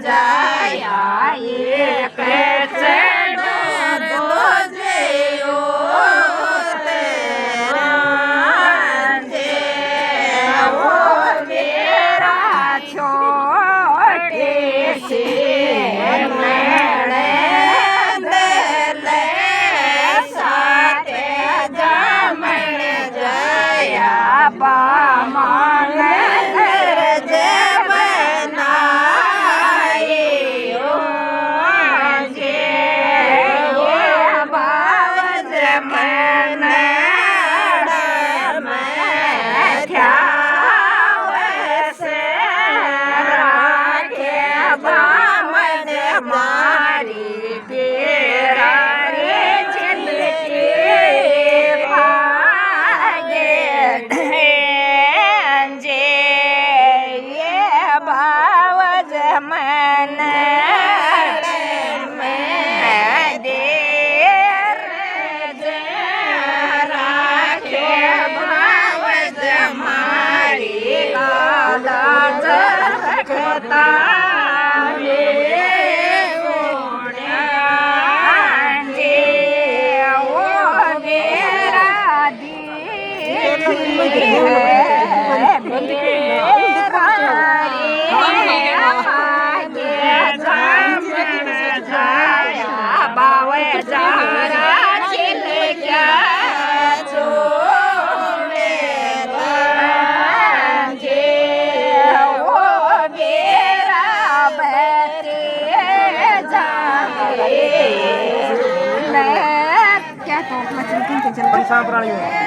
જાયા એક છે દોજ્યો તે રાંધે ઓ વેરા છોટી સી મેળે દે સાથે જમણ જયા પામણ જે બનાયો જે બાવજ મને મારી પેરાની જિંદગી ભાગે જે ભાવ જ મને દેર જે રાખે ભાવ જ મારી લાજ રખતા બાવે જારા ચિલ ક્યા છોડે જે ઓ બેરા બેતે જાગે ને क्या तो मतलब